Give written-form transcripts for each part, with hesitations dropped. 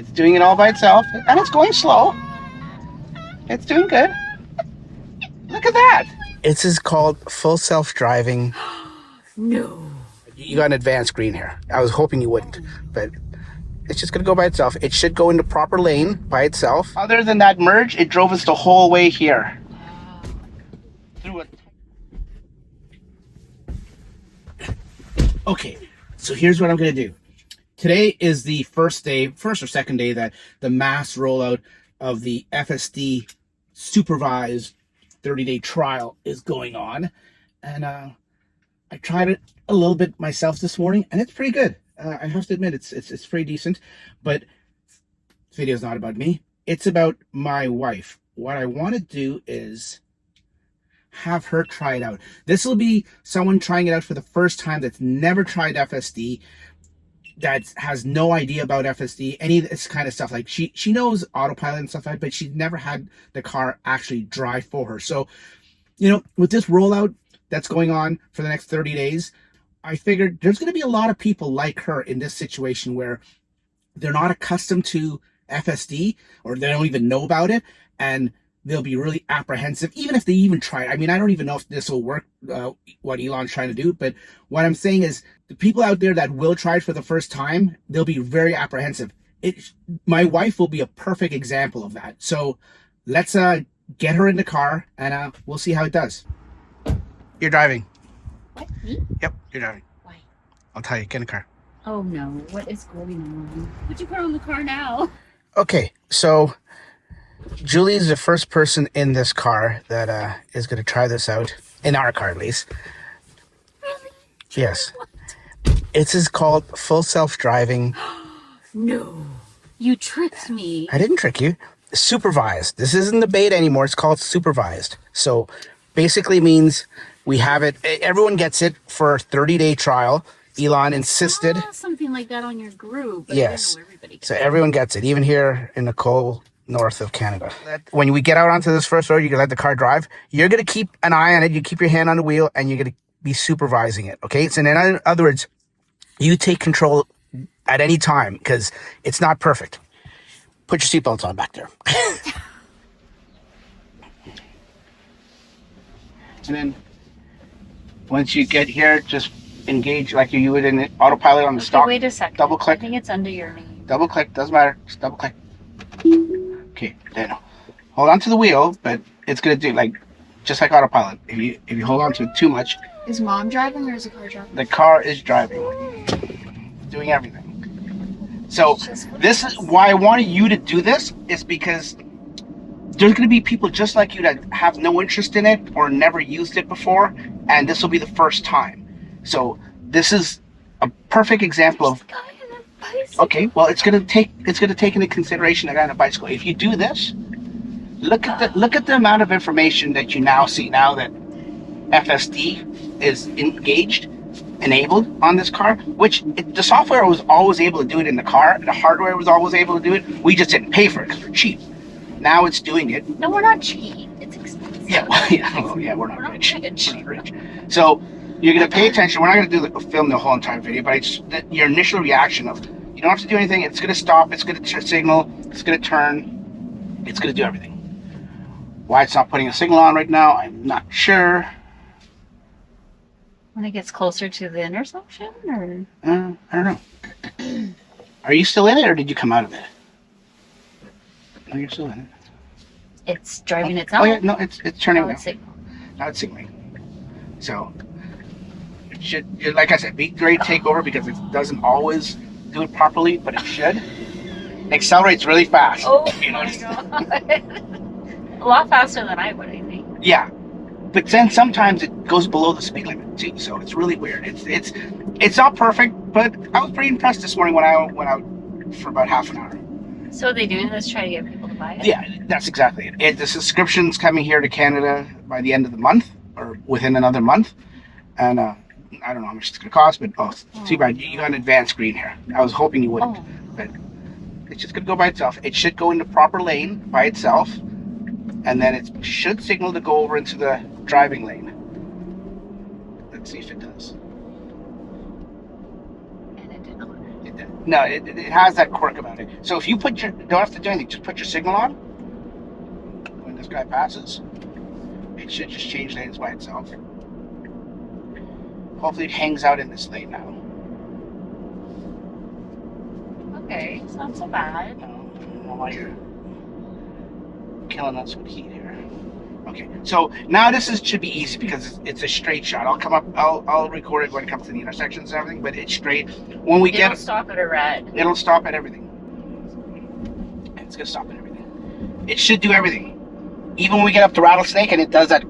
It's doing it all by itself, and it's going slow. It's doing good. Look at that. This is called full self-driving. No. You got an advanced screen here. I was hoping you wouldn't, but it's just going to go by itself. It should go into proper lane by itself. Other than that merge, it drove us the whole way here. Through it. Okay, so here's what I'm going to do. Today is the first or second day that the mass rollout of the FSD supervised 30-day trial is going on. And I tried it a little bit myself this morning, and it's pretty good. I have to admit, it's pretty decent. But this video is not about me. It's about my wife. What I want to do is have her try it out. This will be someone trying it out for the first time that's never tried FSD, that has no idea about FSD, any of this kind of stuff. Like she knows autopilot and stuff like that, but she's never had the car actually drive for her. So, you know, with this rollout that's going on for the next 30 days, I figured there's going to be a lot of people like her in this situation where they're not accustomed to FSD, or they don't even know about it, and they'll be really apprehensive, even if they even try it. I mean, I don't even know if this will work, what Elon's trying to do, but what I'm saying is the people out there that will try it for the first time, they'll be very apprehensive. My wife will be a perfect example of that. So let's get her in the car, and we'll see how it does. You're driving. What? Me? Yep, you're driving. Why? I'll tell you, get in the car. Oh no, what is going on? What'd you put on the car now? Okay, so Julie is the first person in this car that is going to try this out, in our car at least. Really? Yes. It is called full self-driving. No, you tricked me. I didn't trick you. Supervised. This isn't the beta anymore. It's called supervised. So basically means we have it. Everyone gets it for a 30-day trial. Elon insisted. I saw something like that on your group. But Yes. I didn't know everybody So everyone gets it, even here in the cold north of Canada. When we get out onto this first road, you can let the car drive. You're going to keep an eye on it. You keep your hand on the wheel, and you're going to be supervising it. Okay. So in other words, you take control at any time because it's not perfect. Put your seatbelts on back there. And then once you get here, just engage like you would in autopilot on the stock. Wait a second. Double click. I think it's under your name. Double click. Doesn't matter. Just double click. Okay. Then hold on to the wheel, but it's gonna do like just like autopilot. If you hold on to it too much. Is mom driving or is the car driving? The car is driving, doing everything. So this is why I wanted you to do this, is because there's going to be people just like you that have no interest in it or never used it before, and this will be the first time. So this is a perfect example of. Okay, well, it's going to take into consideration a guy on a bicycle. If you do this, look at the amount of information that you now see now that FSD is enabled on this car, which the software was always able to do it in the car. The hardware was always able to do it. We just didn't pay for it because we're cheap. Now it's doing it. No, we're not cheap. It's expensive. Yeah, we're not rich. We're not rich. So you're gonna pay attention. We're not gonna film the whole entire video, but it's your initial reaction of you don't have to do anything. It's gonna stop. It's gonna signal. It's gonna turn. It's gonna do everything. Why it's not putting a signal on right now, I'm not sure. When it gets closer to the intersection, or I don't know. Are you still in it, or did you come out of it? No, you're still in it. it's driving itself. Oh yeah, no, it's turning Oh, now. it's signal. Now it's signaling. So it should, like I said, be ready to take over because it doesn't always do it properly, but it should. It accelerates really fast. Oh you my notice? god! A lot faster than I would, I think. Yeah, but then sometimes it goes below the speed limit too, so it's really weird. It's not perfect, but I was pretty impressed this morning when I went out for about half an hour. So are they doing this to try to get people to buy it? Yeah, that's exactly it. The subscription's coming here to Canada by the end of the month, or within another month, and I don't know how much it's going to cost, but too bad. You got an advanced screen here. I was hoping you wouldn't, but it's just going to go by itself. It should go into proper lane by itself, and then it should signal to go over into the driving lane. Let's see if it does. And it did not. It did. No, it has that quirk about it. So if you put your, don't have to do anything, just put your signal on. When this guy passes, it should just change lanes by itself. Hopefully it hangs out in this lane now. Okay, it's not so bad. No, while you're killing us with heat here. Okay, so now this should be easy because it's a straight shot. I'll come up, I'll record it when it comes to the intersections and everything, but it's straight. When we It'll stop at a red. It'll stop at everything. It's gonna stop at everything. It should do everything. Even when we get up to Rattlesnake and it does that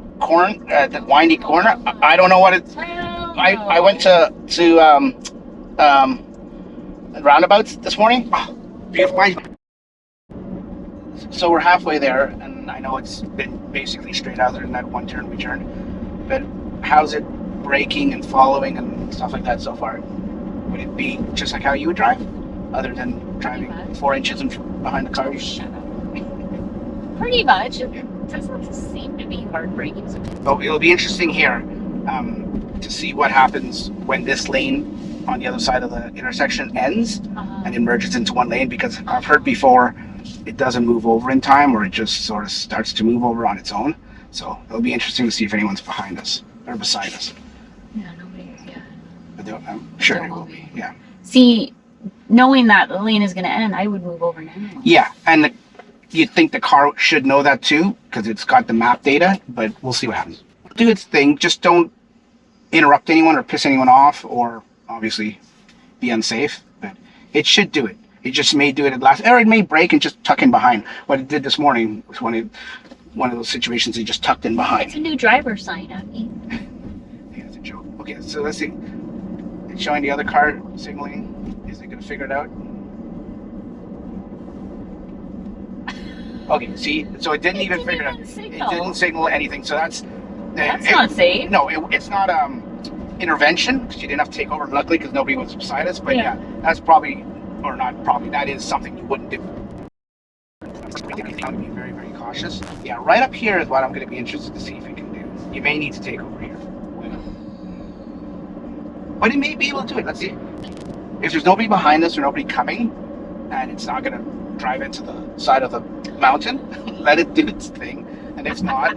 that windy corner, I don't know what it's. I went to roundabouts this morning. Oh, beautiful. So we're halfway there, and I know it's been basically straight other than that one turn we turned. But how's it braking and following and stuff like that so far? Would it be just like how you would drive, other than driving 4 inches behind the cars? Shut up. Pretty much. It doesn't seem to be hard braking. So it'll be interesting here to see what happens when this lane on the other side of the intersection ends and it merges into one lane, because I've heard before it doesn't move over in time, or it just sort of starts to move over on its own. So it'll be interesting to see if anyone's behind us or beside us. Yeah, nobody. Yeah. But I'm sure there will be. Yeah. See, knowing that the lane is going to end, I would move over now. Yeah, and you'd think the car should know that too, because it's got the map data. But we'll see what happens. Do its thing. Just don't interrupt anyone or piss anyone off, or obviously be unsafe. But it should do it. It just may do it at last, or it may break and just tuck in behind. What it did this morning was one of those situations it just tucked in behind. It's a new driver sign, Abby. I think that's a joke. Okay, so let's see. It's showing the other car signaling. Is it going to figure it out? Okay, see, so it didn't even figure it out. It didn't signal anything. So that's not safe. No, it's not intervention, because you didn't have to take over, luckily, because nobody was beside us. But yeah, that's probably. Or not probably, that is something you wouldn't do. You have to be very, very cautious. Yeah, right up here is what I'm going to be interested to see if it can do. You may need to take over here. But it may be able to do it. Let's see. If there's nobody behind us or nobody coming, and it's not going to drive into the side of the mountain, let it do its thing. And if not,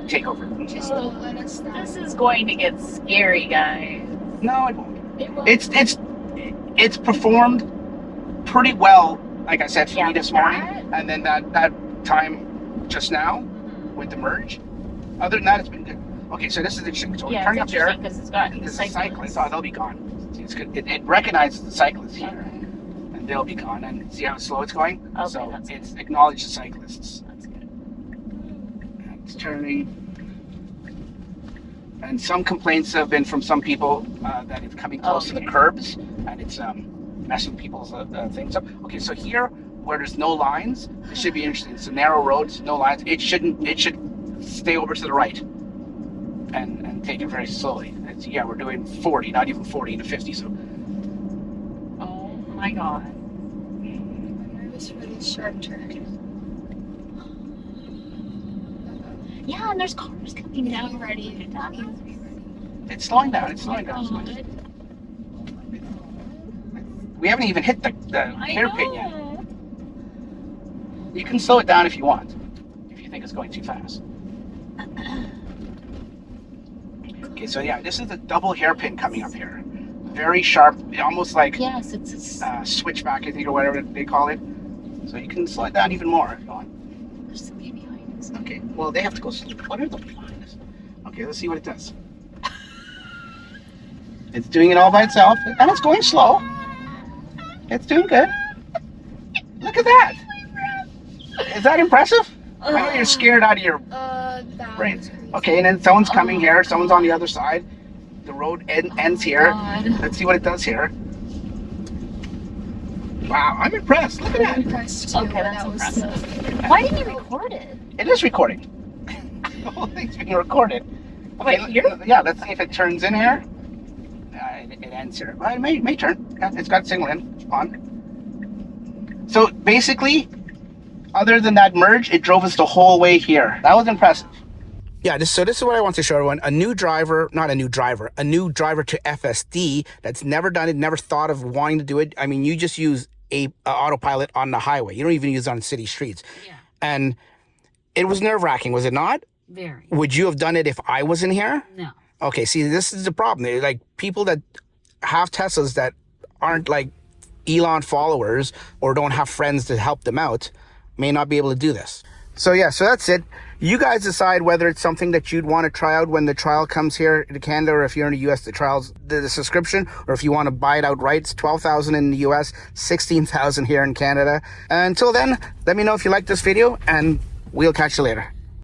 take over. Just don't let us down. This is going to get scary, guys. No, it won't. It won't. It's performed pretty well, like I said, for me this morning, and then that time just now with the merge. Other than that, it's been good. Okay, so this is interesting. So we're turning up there. Because it's got the cyclists. Oh, they'll be gone. See, it's good. It recognizes the cyclists here, and they'll be gone. And see how slow it's going? Okay, so it's acknowledged the cyclists. That's good. And it's turning. And some complaints have been from some people that it's coming close to the curbs, and it's messing people's things up. Okay, so here, where there's no lines, it should be interesting. It's a narrow road, no lines. It should stay over to the right and take it very slowly. Yeah, we're doing 40, not even 40 to 50. So. Oh my God. I'm nervous for this sharp turn. Yeah, and there's cars coming down. Be ready. It's slowing down. It's slowing down. We haven't even hit the hairpin yet. You can slow it down if you want, if you think it's going too fast. Okay, so yeah, this is a double hairpin coming up here. Very sharp, almost like yes, it's a switchback, I think, or whatever they call it. So you can slow it down even more if you want. There's somebody behind us. Okay, well, they have to go slow. What are those behind us? Okay, let's see what it does. It's doing it all by itself, and it's going slow. It's doing good. Look at that. Is that impressive? I know you're scared out of your brains. Okay, and then someone's coming here. Someone's on the other side. The road ends here. God. Let's see what it does here. Wow, I'm impressed. Look at that. Impressed too. Okay, that's That was impressive. Why didn't you record it? It is recording. The whole thing's being recorded. Okay, Wait, here? Yeah, let's see if it turns in here. It ends here. Well, it may turn. Yeah, it's got signal in on. So basically, other than that merge, it drove us the whole way here. That was impressive. Yeah, so this is what I want to show everyone. A new driver to FSD that's never done it, never thought of wanting to do it. I mean, you just use a autopilot on the highway. You don't even use it on city streets. Yeah. And it was nerve-wracking, was it not? Very. Would you have done it if I wasn't here? No. Okay, see, this is the problem. They're like people that have Teslas that aren't like Elon followers or don't have friends to help them out may not be able to do this. So yeah, so that's it. You guys decide whether it's something that you'd want to try out when the trial comes here to Canada, or if you're in the US, the trial's the subscription, or if you want to buy it outright. It's $12,000 in the US, $16,000 here in Canada. Until then, let me know if you like this video, and we'll catch you later.